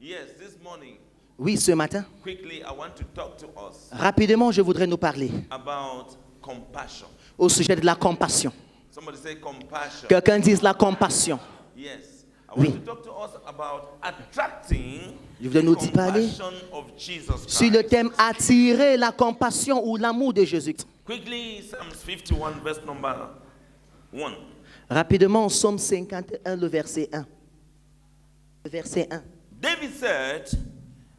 Yes, this morning, Oui, ce matin, quickly, I want to talk to us rapidement, je voudrais nous parler about compassion. au sujet de la compassion. Somebody say compassion. Quelqu'un dise la compassion. Yes. I Oui. want to talk to us about attracting Je voudrais the nous parler compassion of Jesus sur le Christ. thème attirer la compassion ou l'amour de Jésus. Quickly, Psalms 51, verse number 1. Rapidement, Psaume 51, le verset 1. Le verset 1. David said,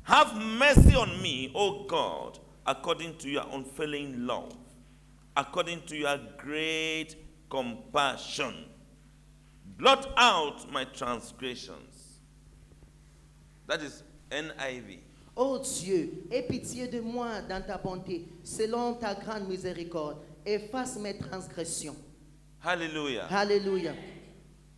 "Have mercy on me, O God, according to your unfailing love, according to your great compassion. Blot out my transgressions." That is NIV. Ô Dieu, aie pitié de moi dans ta bonté, selon ta grande miséricorde. Efface mes transgressions. Hallelujah. Alléluia.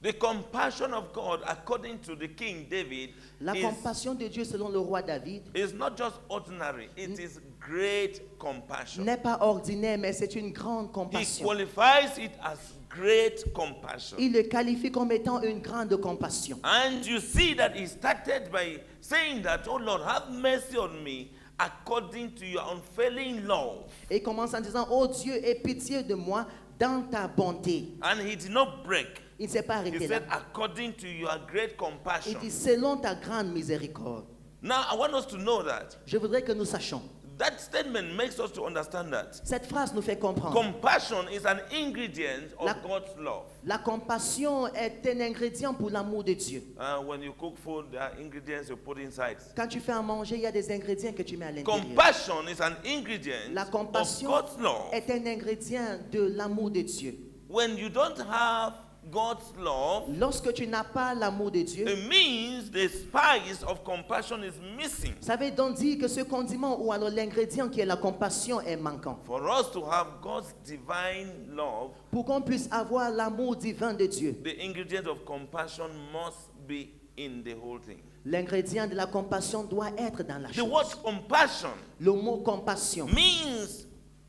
The compassion of God, according to the King David, La compassion de Dieu selon le roi David is not just ordinary, it is great compassion. n'est pas ordinaire, mais c'est une grande He compassion. qualifies it as great compassion. Il le qualifie comme étant une grande compassion. And you see that he started by saying that, "Oh Lord, have mercy on me according to your unfailing love." Et il commence en disant, ô Dieu, aie pitié de moi dans ta bonté. And he did not break. Il ne s'est pas He arrêté said, là. according to your great Il compassion. dit, selon ta grande miséricorde. Now, I want us to know that Je voudrais que nous sachions. that statement makes us to understand that Cette phrase nous fait comprendre. compassion is an ingredient of La- God's love. La compassion est un ingrédient pour l'amour de Dieu. When you cook food, there are ingredients you put inside. Quand tu fais à manger, il y a des ingrédients que tu mets à l'intérieur. Compassion is an ingredient La of compassion God's love. est un ingrédient de l'amour de Dieu. When you don't have God's love, Lorsque tu n'as pas l'amour de Dieu, it means the spice of compassion is missing. ça veut donc dire que ce condiment ou alors l'ingrédient qui est la compassion est manquant. For us to have God's divine love, Pour qu'on puisse avoir l'amour divin de Dieu, the ingredient of compassion must be in the whole thing. l'ingrédient de la compassion doit être dans la The chose. word compassion Le mot compassion means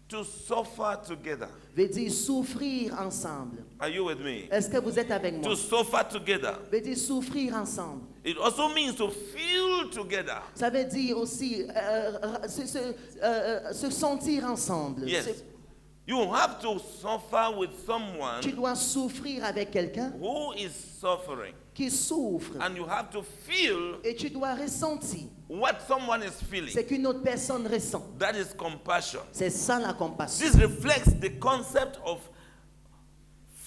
to suffer together. veut dire souffrir ensemble. Are you with me? Est-ce que vous êtes avec moi? To suffer together. Veut dire souffrir ensemble. It also means to feel together. Ça veut dire aussi se sentir ensemble. Yes. You have to suffer with someone Tu dois souffrir avec quelqu'un who is suffering. qui souffre. And you have to feel Et tu dois ressentir what someone is feeling. ce qu'une autre personne ressent. That is compassion. C'est ça la compassion. This reflects the concept of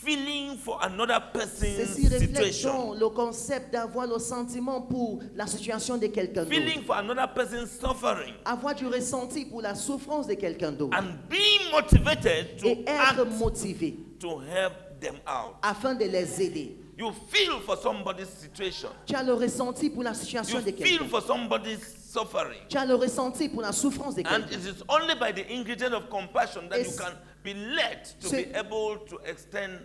feeling for another person's Ceci reflète situation. donc le concept d'avoir le sentiment pour la situation de quelqu'un d'autre. Feeling for another person's suffering. Avoir du ressenti pour la souffrance de quelqu'un d'autre. And being motivated to Et être act motivé to help them out. afin de les aider. You feel for somebody's situation. Tu as le ressenti pour la You situation de feel quelqu'un. for somebody's suffering. Tu as le ressenti pour la souffrance de And quelqu'un. it is only by the ingredient of compassion that Et you can be led to ce- be able to extend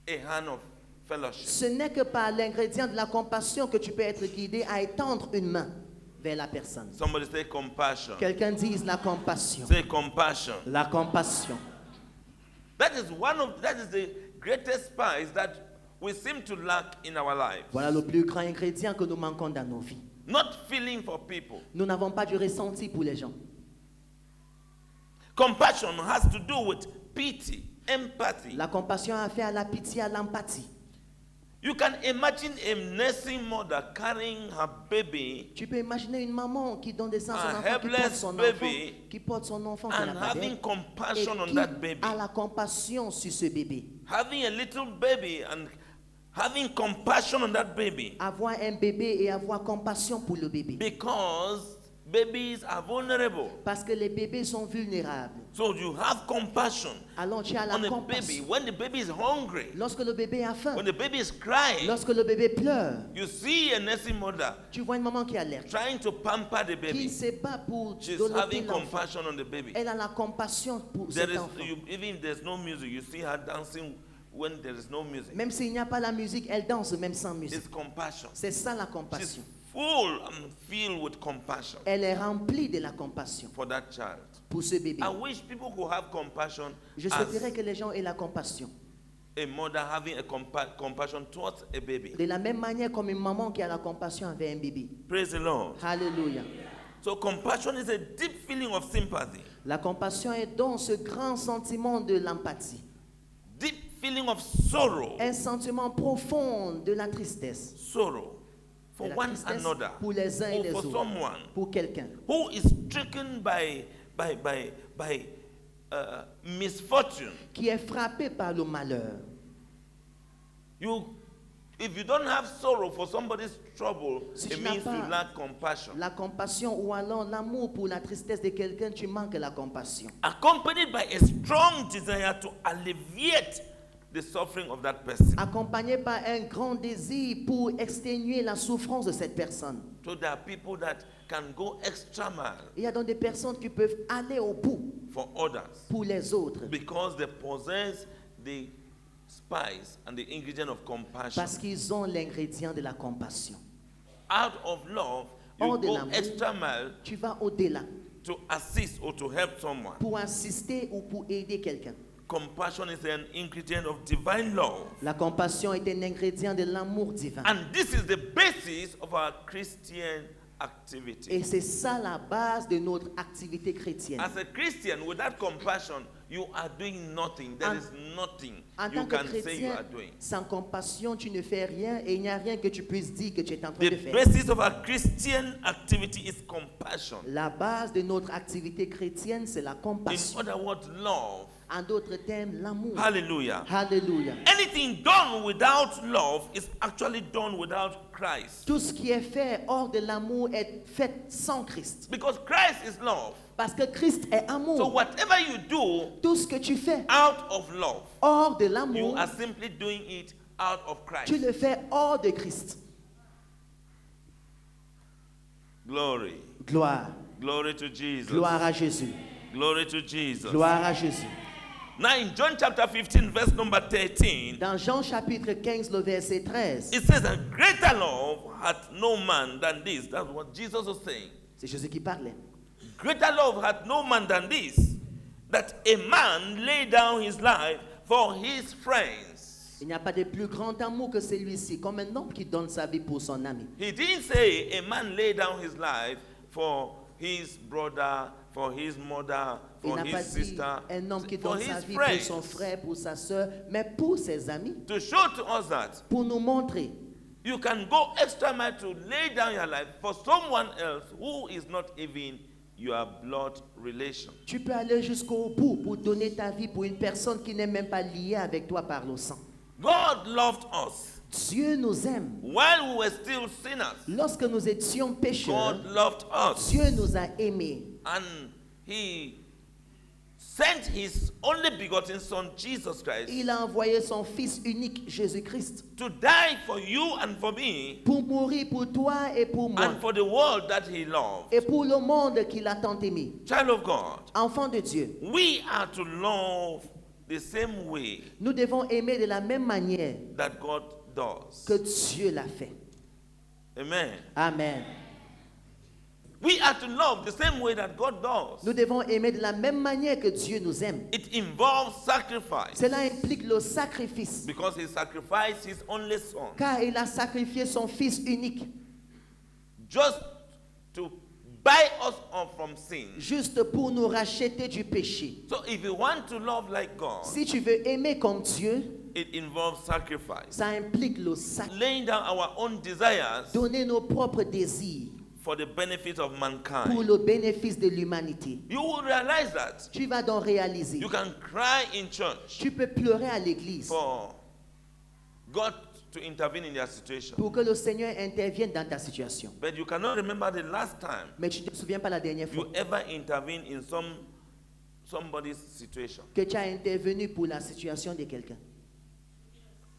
a hand of fellowship. Ce n'est que par l'ingrédient de la compassion que tu peux être guidé à étendre une main vers la personne. Somebody say compassion. Quelqu'un dise la compassion. Say compassion. La compassion. That is the greatest spice that we seem to lack in our lives. Voilà le plus grand ingrédient que nous manquons dans nos vies. Not feeling for people. Nous n'avons pas du ressenti pour les gens. Compassion has to do with pity, empathy. La compassion a fait à la pitié, à l'empathie. You can imagine a nursing mother carrying her baby Tu peux imaginer une maman qui donne des seins à son A enfant, qui porte helpless son baby enfant, qui porte son enfant qui and n'a pas having d'air, et compassion on qui that baby. a la compassion sur ce bébé. Having a little baby and having compassion on that baby. Avoir un bébé et avoir compassion pour le bébé. Because babies are vulnerable. Parce que les bébés sont vulnérables. So you have compassion Alors tu as la on a baby compassion. when the baby is hungry, Lorsque le bébé a faim, when the baby is crying. lorsque le bébé pleure, You see a nursing mother tu vois une maman qui alerte, trying to pamper the qui ne baby. se bat pour She's donner having l'enfant. compassion on the baby. Elle a la compassion pour There cet is, enfant. even if there's no music, you see her dancing when there is no music. Même s'il n'y a pas la musique, elle danse même sans musique. It's compassion. C'est ça la She's compassion. full and filled with compassion Elle est remplie de la compassion for that child. pour ce bébé. I wish people could have compassion Je as souhaiterais que les gens aient la compassion. a mother having a compassion towards a baby. De la même manière comme une maman qui a la compassion avec un bébé. Praise the Lord. Alléluia. So compassion is a deep feeling of sympathy. La compassion est donc ce grand sentiment de l'empathie. Deep feeling of sorrow. Un sentiment profond de la tristesse. Sorrow for De la one tristesse another pour les uns et or les for autres. someone Pour quelqu'un who is stricken by misfortune. qui est frappé par le malheur. If you don't have sorrow for somebody's trouble, Si it tu n'as means you pas lack compassion. La compassion ou alors l'amour pour la tristesse de quelqu'un, tu manques la compassion. Accompanied by a strong desire to alleviate the suffering of that person. Accompagné par un grand désir pour exténuer la souffrance de cette personne. So there are people that can go extra mile Il y a donc des personnes qui peuvent aller au bout for others pour les autres because they possess the spice and the ingredient of compassion. parce qu'ils ont l'ingrédient de la compassion. Out of love, you Hors de go l'amour, extra mile tu vas au-delà to assist or to help someone. pour assister ou pour aider quelqu'un. Compassion is an ingredient of divine love. La compassion est un ingrédient de l'amour divin. And this is the basis of our Christian activity. Et c'est ça la base de notre activité chrétienne. As a Christian, without compassion, you are doing nothing. There is nothing En you tant que can say you chrétien, are doing. sans compassion, tu ne fais rien et il n'y a rien que tu puisses dire que tu es en train The de faire. basis of our Christian activity is compassion. La base de notre activité chrétienne, c'est la In compassion. other words, love. En d'autres termes, l'amour. Hallelujah. Alléluia. Anything done without love is actually done without Christ. Tout ce qui est fait hors de l'amour est fait sans Christ. Because Christ is love. Parce que Christ est So amour. whatever you do Tout ce que tu fais out of love, hors de you l'amour, are simply doing it out of tu Christ. le fais hors de Christ. Glory. Gloire. Glory to Jesus. Gloire à Jésus. Glory to Jesus. Gloire à Jésus. Now in John chapter 15, verse number 13, Dans Jean chapitre 15, le verset 13, it says, "A greater love hath no man than this." That's what Jesus was saying. c'est Jésus qui parlait. Greater love hath no man than this, that a man lay down his life for his friends. Il n'y a pas de plus grand amour que celui-ci, comme un homme qui donne sa vie pour son ami. He didn't say a man lay down his life for his brother, for his mother, Il for n'a pas his dit sister, un homme qui for donne sa his vie pour son friends. frère, pour sa soeur, mais pour ses amis, To show to us that pour nous montrer you can go extra mile to lay down your life for someone else who is not even your blood relation. tu peux aller jusqu'au bout pour donner ta vie pour une personne qui n'est même pas liée avec toi par le sang. God loved us Dieu nous aime. while we were still sinners. Lorsque nous étions pécheurs, God loved us, Dieu nous a aimés. and He sent His only begotten Son, Jesus Christ, Il a envoyé son Fils unique, Jésus-Christ, to die for you and for me, pour mourir pour toi et pour moi, and for the world that He loved. et pour le monde qu'il a tant aimé. Child of God, Enfant de Dieu, we are to love the same way nous devons aimer de la même manière that God does. que Dieu l'a fait. Amen. Amen. We are to love the same way that God does. Nous devons aimer de la même manière que Dieu nous aime. It involves sacrifice, Cela implique le sacrifice, because He sacrificed His only Son car il a sacrifié son Fils unique, just to buy us off from sin. juste pour nous racheter du péché. So if you want to love like God, Si tu veux aimer comme Dieu, it involves sacrifice. ça implique le sacrifice. Laying down our own desires Donner nos propres désirs for the benefit of pour mankind. le bénéfice de l'humanité. You will realize that Tu vas donc réaliser. you can cry in church Tu peux pleurer à l'église for God to intervene in your situation, pour que le Seigneur intervienne dans ta situation. but you cannot remember the last time Mais tu ne te souviens pas la dernière fois you ever intervened in somebody's situation. que tu as intervenu pour la situation de quelqu'un.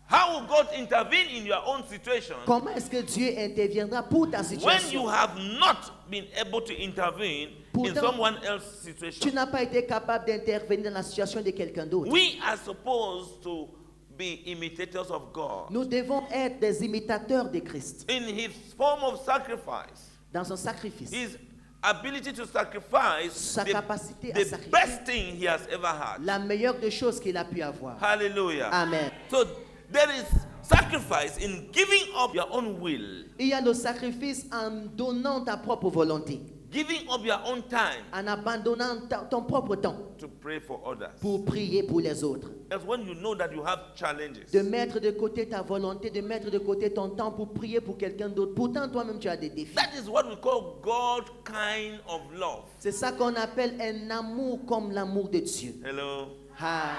How will God intervene in your own situation Comment est-ce que Dieu interviendra pour ta when you situation? have not been able to intervene in Pourtant, someone else's Tu situation? n'as pas été capable d'intervenir dans la situation de quelqu'un d'autre. We are supposed to be imitators of God Nous devons être des imitateurs de Christ in His form of sacrifice. dans son sacrifice. His ability to sacrifice Sa the, capacité à the sacrifier best thing He has ever had. la meilleure des choses qu'il a pu avoir. Hallelujah. Amen. So there is sacrifice in giving up your own will, Il y a le sacrifice en donnant ta propre volonté, giving up your own time en abandonnant ton propre temps to pray for others. pour prier pour les autres. That's when you know that you have challenges. De mettre de côté ta volonté, de mettre de côté ton temps pour prier pour quelqu'un d'autre. Pourtant, toi-même, tu as des défis. That is what we call God kind of love. C'est ça qu'on appelle un amour comme l'amour de Dieu. Hello? Ah.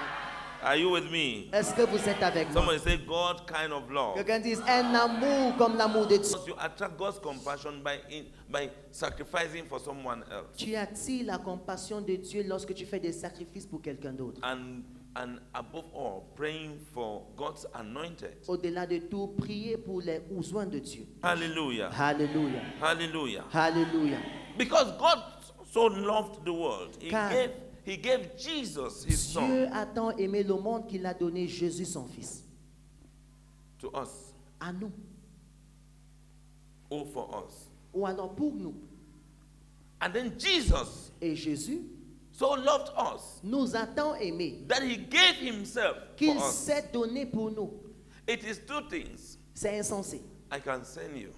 Are you with me? Est-ce que vous êtes avec moi? Somebody say God kind of love. Quelqu'un dise un amour comme l'amour de Dieu. You attract God's compassion by sacrificing for someone else. Tu attires la compassion de Dieu lorsque tu fais des sacrifices pour quelqu'un d'autre. And above all, praying for God's anointed. Au-delà de tout, prier pour les besoins de Dieu. Hallelujah. Alléluia. Hallelujah. Alléluia. Because God so loved the world, Car He gave Jesus, His Son, Dieu a tant aimé le monde qu'il a donné Jésus son Fils. to us. À nous. All for us. Ou alors pour nous. And then Jesus Et Jésus so loved us nous a tant aimés that He gave Himself qu'il for us. s'est donné pour nous. It is two things. C'est insensé. I can send you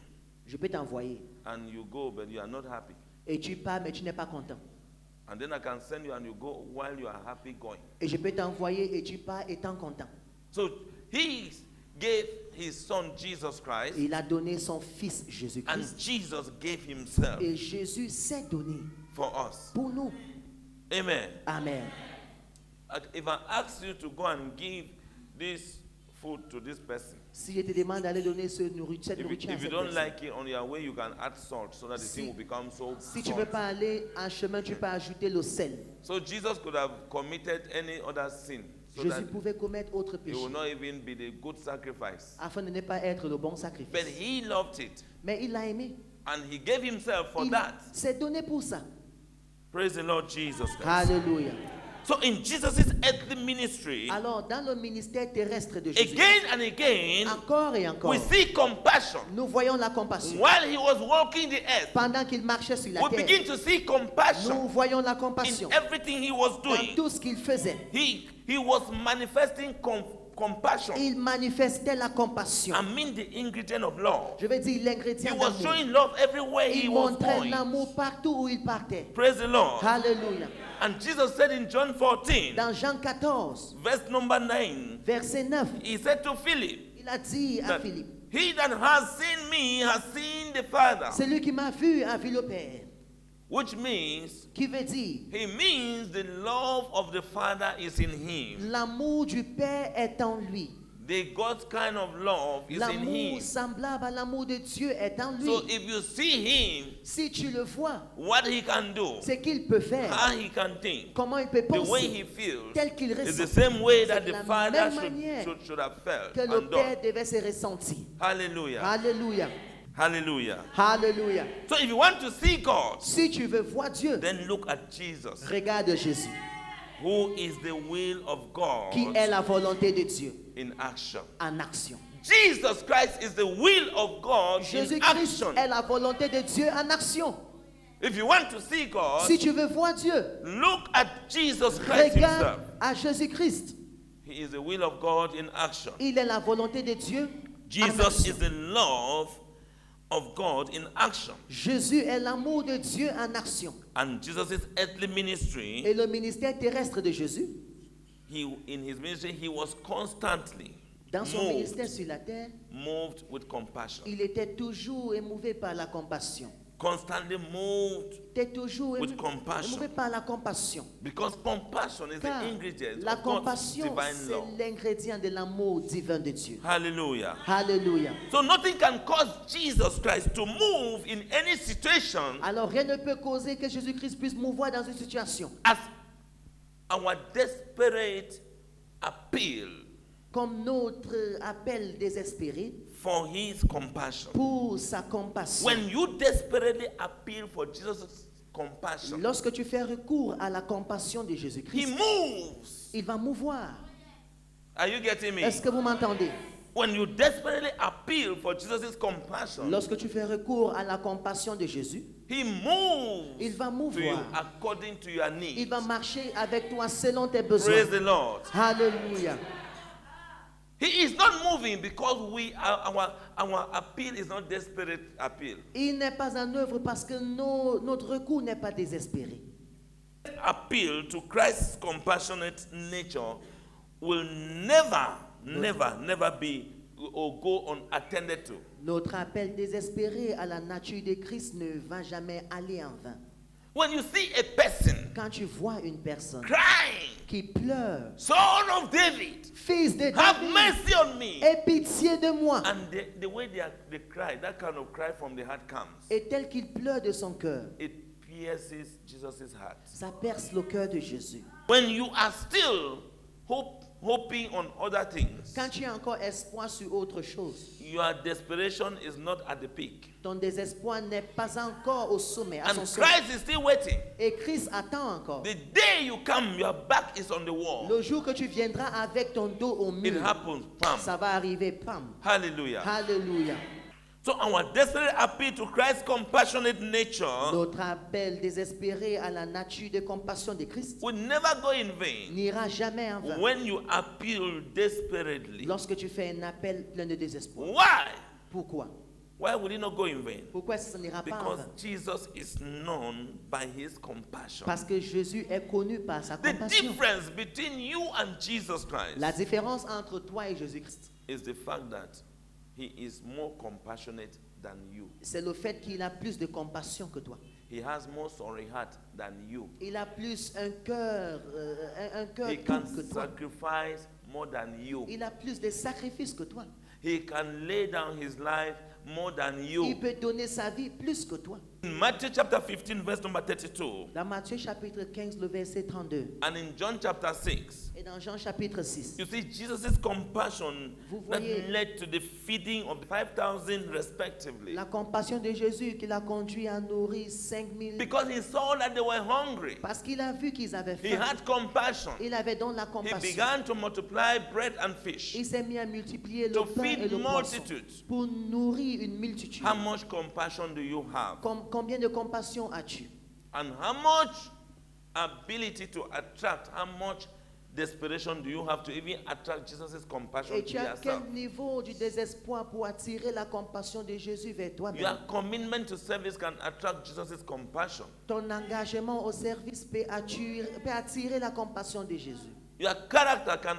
Je peux t'envoyer. and you go, but you are not happy. Et tu pars, mais tu n'es pas content. And then I can send you and you go while you are happy going. Et je peux t'envoyer et tu pars étant content. So He gave His Son Jesus Christ, Il a donné son Fils and Jésus-Christ. Jesus gave Himself Et Jésus s'est donné for us. pour nous. Amen. Amen. If I ask you to go and give this food to this person, Si je te demande d'aller donner cette nourriture à if you cette don't personne, like it on your way, you can add salt so that the Si- thing will become so si tu ne veux salt. pas aller en chemin, tu peux ajouter le sel. So Jesus could have committed any other sin so that Jésus pouvait commettre autre it péché will not even be the good sacrifice. afin de ne pas être le bon But sacrifice. He loved it Mais il l'a aimé. and He gave Himself for Il that. s'est donné pour ça. Praise the Lord Jesus Christ. Alléluia. So in Jesus' earthly ministry, Alors, dans le ministère terrestre de Jésus, again and again, encore et encore, we see compassion. nous voyons la compassion. While He was walking the earth, Pendant qu'il marchait sur la we terre, begin to see nous compassion voyons la compassion in everything He was dans doing. tout ce qu'il faisait. He was manifesting compassion. Il manifestait la compassion. I mean the ingredient of love. Je vais dire He l'ingrédient was d'amour. showing love everywhere He Il was montrait going. l'amour partout où il partait. Praise the Lord. Alléluia. And Jesus said in John 14, Dans Jean 14, verse number 9, verset 9, He said to Philip, il a dit à that Philippe, he that has seen me has seen the Father. celui qui m'a vu a vu le Père. Which means, Qui veut dire, he means the love of the Father is in him. l'amour du Père est en lui. The God's kind of love is in L'amour him. semblable à l'amour de Dieu est en lui. So if you see him, Si tu le vois, what he can do, ce qu'il peut faire, how he can think, comment il peut the way penser, he feels, tel qu'il is the ressent, same way that C'est the la Father même manière should have felt que le and Père done. devait se ressentir. Hallelujah. Alléluia. Hallelujah. Alléluia. So if you want to see God, Si tu veux voir Dieu, then look at Jesus, regarde Jésus, who is the will of God qui est la volonté de Dieu in action. en action. Jesus Christ is the will of God in Jésus-Christ action. est la volonté de Dieu en action. If you want to see God, Si tu veux voir Dieu, look at Jesus Christ himself. regarde à Jésus-Christ. He is the will of God in action. Il est la volonté de Dieu en Jesus action. is the love of God in action. Jésus est l'amour de Dieu en action. And Jesus' earthly ministry, Et le ministère terrestre de Jésus, in his ministry, he was constantly dans son ministère sur la terre, moved with compassion. il était toujours émouvé par la compassion. Constantly moved Il était toujours with compassion. émouvé par la compassion. Because compassion is Car the ingredient la of God's compassion, divine c'est love. l'ingrédient de l'amour divin de Dieu. Hallelujah. Alléluia. So nothing can cause Jesus Christ to move in any situation Alors rien ne peut causer que Jésus-Christ puisse mouvoir dans une situation as our desperate appeal comme notre appel désespéré for his compassion. pour sa compassion. When you desperately appeal for Jesus' compassion, Lorsque tu fais recours à la compassion de he Jésus-Christ, moves. il va mouvoir. Are you getting me? Est-ce que vous m'entendez? When you desperately appeal for Jesus' compassion, Lorsque tu fais recours à la compassion de Jésus, he moves il va to you mouvoir. according to your Il needs. va marcher avec toi selon tes besoins. Praise the Lord. Alléluia. He He is not moving because our appeal is not desperate appeal. Il n'est pas en œuvre parce que notre recours n'est pas désespéré. Appeal to Christ's compassionate nature will never be or go unattended to. Notre appel désespéré à la nature de Christ ne va jamais aller en vain. When you see a person Quand tu vois une personne crying, qui pleure, Son of David, fils de have David, mercy on me. aie pitié de moi. And the way they cry, that kind of cry from the heart comes. Et tel qu'il pleure de son cœur, It pierces Jesus' heart. ça perce le cœur de Jésus. When you are still hoping on other things, Quand tu as encore espoir sur autre chose, your desperation is not at the peak. ton désespoir n'est pas encore au sommet, à son And sommet. Christ is still waiting. Et Christ attend encore. The day you come, your back is on the wall. Le jour que tu viendras avec ton dos au It mur, happens. Pam. ça va arriver, pam. Hallelujah. Alléluia. So our desperate appeal to Christ's compassionate nature Notre appel désespéré à la nature de compassion de Christ will never go in vain n'ira jamais en vain. when you appeal desperately. Lorsque tu fais un appel plein de désespoir. Why? Pourquoi? Why will it not go in vain? Pourquoi ça n'ira pas en Because vain? Jesus is known by his compassion. Parce que Jésus est connu par sa The compassion. difference between you and Jesus Christ La différence entre toi et Jésus-Christ, is the fact that he is more compassionate than you. c'est le fait qu'il a plus de compassion que toi. He has more sorry heart than you. Il a plus un cœur He doux can que toi. sacrifice more than you. Il a plus de sacrifices que toi. He can lay down his life more than Il you. peut donner sa vie plus que toi. In Matthew chapter 15, verse number 32, Dans Matthieu chapitre 15, le verset 32. and in John chapter 6, Et dans Jean chapitre 6. you see Jesus' compassion Vous that voyez- led to the feeding of 5,000 respectively. La compassion de Jésus qui l'a conduit à nourrir 5000. Because he saw that they were hungry. Parce qu'il a vu qu'ils avaient He faim. had compassion. Il avait donc la He compassion. began to multiply bread and fish. Il s'est mis à multiplier le To pain feed et le poisson multitudes. pour nourrir une multitude. How much compassion do you have? Combien de compassion as-tu? And how much ability to attract, how much desperation do you have to even attract Jesus' compassion Et to tu as yourself? quel niveau du désespoir pour attirer la compassion de Jésus vers toi-même? Your commitment to service can attract Jesus' compassion. Ton engagement au service peut attirer la compassion de Jésus. Your character can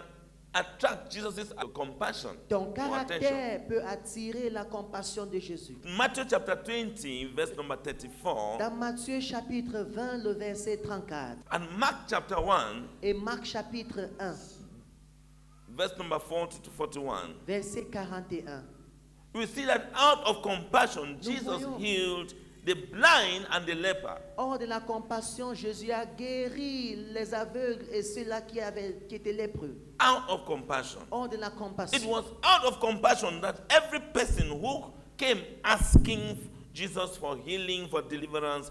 attract Jesus' compassion Ton or attention. caractère peut attirer la compassion de Jésus. Matthew chapter 20, verse number 34, Dans Matthieu chapitre 20, le verset 34, and Mark chapter 1, et Marc chapitre 1, verse number 40 to 41, verset 41. we see that out of compassion, Nous Jesus voyons- healed the blind and the leper. Hors de la compassion, Jésus a guéri les aveugles et ceux-là qui étaient lépreux. Out of compassion. Hors de la It compassion. was out of compassion that every person who came asking Jesus for healing, for deliverance,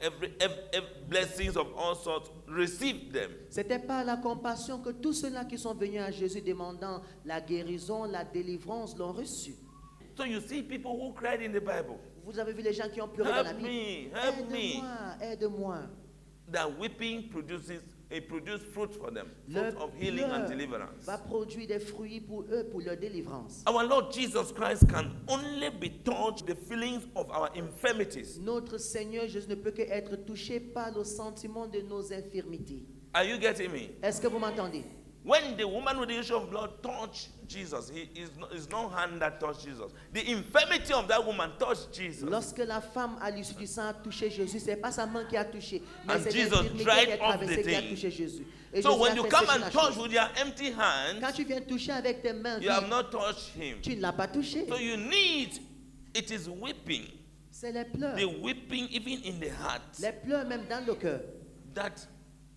every blessings of all sorts, received them. C'était par la compassion que tous ceux-là qui sont venus à Jésus demandant la guérison, la délivrance l'ont reçu. So you see people who cried in the Bible, Vous avez vu les gens qui ont pleuré dans la help Bible. me, help me. Aide-moi, aide-moi. That weeping produces fruit for them, Le fruit of healing and pleur deliverance. va produire des fruits pour eux, pour leur délivrance. Our Lord Jesus Christ can only be touched the feelings of our infirmities. Notre Seigneur Jésus ne peut qu'être touché par le sentiment de nos infirmités. Are you getting me? Est-ce que vous m'entendez? When the woman with the issue of blood touched Jesus, it's no hand that touched Jesus. The infirmity of that woman touched Jesus. Lorsque la femme à l'issue du sang a touché Jésus, c'est pas sa main qui a touché, mais And c'est Jesus l'infirmité qui dried a off traversé the qui a thing. touché Jésus. Et So Jésus when a you fait come sécher and la touch chose. with your empty Quand hands, tu viens toucher avec tes mains you have vides, not touched him. tu ne l'as pas touché. So you need, it is weeping. C'est les pleurs. The weeping even in the heart Les pleurs même dans le cœur. that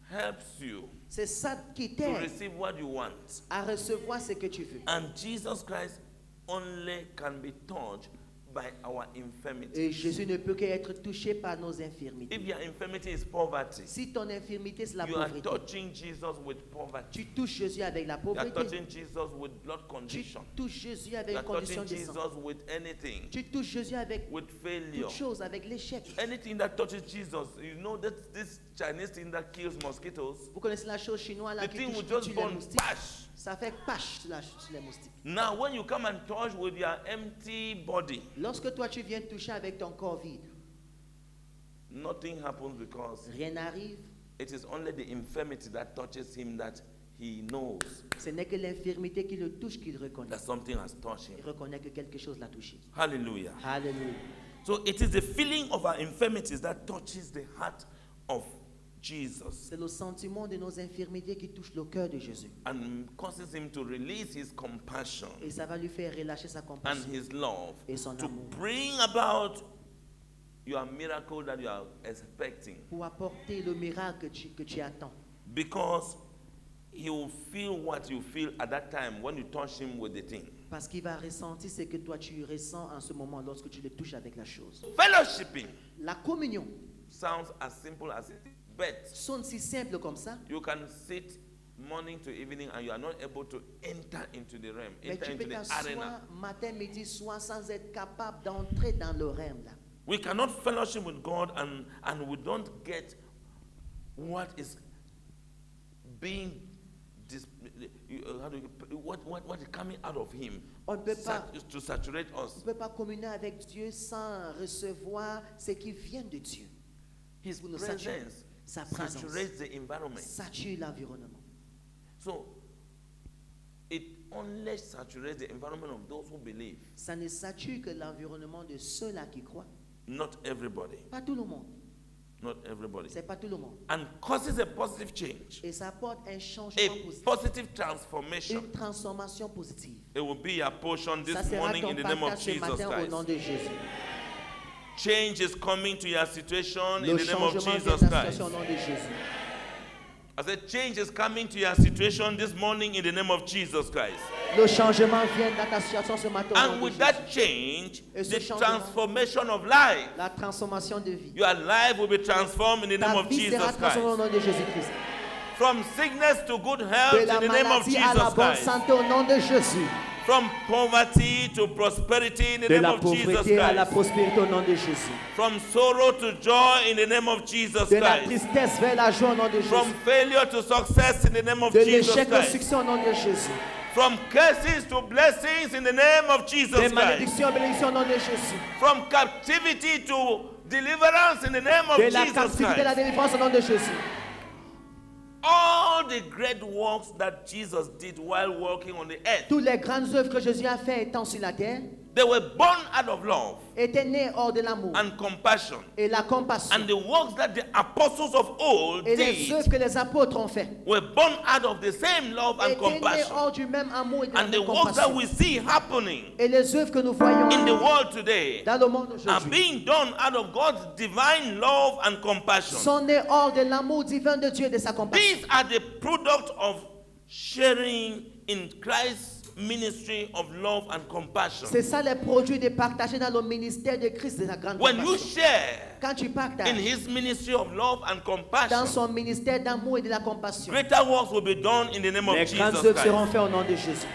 helps you C'est ça qui to t'aide receive what you want. à recevoir ce que tu veux. And Jesus Christ only can be touched by our infirmity. Et Jésus ne peut qu'être touché par nos infirmités. If your infirmity is poverty, Si ton infirmité c'est la you are pauvreté, touching Jesus with poverty. tu touches Jésus avec la You are pauvreté. touching Jesus with blood Tu condition. touches Jésus You avec are une condition touching de sang. Jesus with anything, Tu touches Jésus avec with failure. toute chose, avec l'échec. Anything that touches Jesus, you know that this Chinese thing that kills mosquitoes, Vous connaissez la chose chinoise là the qui thing will touche just les burn moustiques? pash. Ça fait pache sur les moustiques. Now, when you come and touch with your empty body, Lorsque toi tu viens toucher avec ton corps vide, nothing happens because rien n'arrive. it is only the infirmity that touches him that he knows Ce n'est que l'infirmité qui le touche qu'il reconnaît. that something has touched him. Il reconnaît que quelque chose l'a touché. Hallelujah. Alléluia. So it is the feeling of our infirmities that touches the heart of Jesus C'est le sentiment de nos infirmités qui touche le cœur de Jésus. and causes him to release his compassion Et ça va lui faire relâcher sa and compassion his love et son to amour bring about your miracle that you are expecting, pour apporter le miracle que tu attends. because he will feel what you feel at that time when you touch him with the thing. Parce qu'il va ressentir ce que toi tu ressens en ce moment lorsque tu le touches avec la chose. Fellowshipping La communion sounds as simple as it is, but sonne si simple comme ça, you can sit morning to evening and you are not able to enter into the realm, mais enter tu peux into the t'asseoir arena. matin, midi, soir sans être capable d'entrer dans le rêve là. We cannot fellowship with God and we don't get what is being what is coming out of him On ne peut pas to saturate On us. ne peut pas communier avec Dieu sans recevoir ce qui vient de Dieu. His Pour nous saturer. presence Sa présence saturates the environment. sature l'environnement. So it only saturates the environment of those who believe. Ça ne sature que l'environnement de ceux-là qui croient. Not everybody. Pas tout le monde. Not everybody. C'est pas tout le monde. And causes a positive change, Et ça apporte un changement a positif. positive transformation. Une transformation positive. It will be your portion Ça this sera morning ton in the name of partage ce Jesus matin au nom Christ. de Jésus. Change is coming to your situation Le in the name of changement vient Jesus de la Christ. situation au nom de Jésus. I said, change is coming to your situation this morning in the name of Jesus Christ. Le changement vient dans ta situation ce matin au nom And de with Jésus. that change, Et ce the changement- transformation of life, La transformation de vie. your life will be transformed in the name Ta of vie sera Jesus transformée au Christ. nom de Jésus-Christ. From sickness to good health De in la the name of maladie à la Jesus bonne Christ. santé au nom de Jésus. From poverty to prosperity in the De name la of Jesus pauvreté à la Christ. prospérité au nom de Jésus. From sorrow to joy in the name of Jesus De la Christ. tristesse vers la joie au nom de From Jésus. failure to success in the name of De Jesus l'échec au Christ. succès au nom de Jésus. From curses to blessings in the name of Jesus De Christ. malédiction à bénédiction au nom de Jésus. From captivity to deliverance in the name of De la Jesus captivité à la Christ. délivrance au nom de Jésus. All the great works that Jesus did while walking on the earth, Toutes les grandes œuvres que Jésus a faites étant sur la terre they were born out of love étaient nées hors de l'amour and compassion. et la compassion. And the works that the apostles of old Et les did œuvres que les apôtres ont faites were born out of the same love and étaient nées compassion. hors du même amour et de la And the même works that compassion. we see happening Et les œuvres que nous voyons in the world today dans le monde are aujourd'hui being done out of God's divine love and compassion. sont nées hors de l'amour divin de Dieu et de sa compassion. These are the product of sharing in Christ's ministry of love and compassion. C'est ça les produits de partager dans le ministère de Christ de la grande When you compassion. share Quand tu in partages his ministry of love and dans compassion, son ministère d'amour et de la compassion, greater works will be done in the name of les grandes Jesus œuvres seront Christ. faites au nom de Jésus.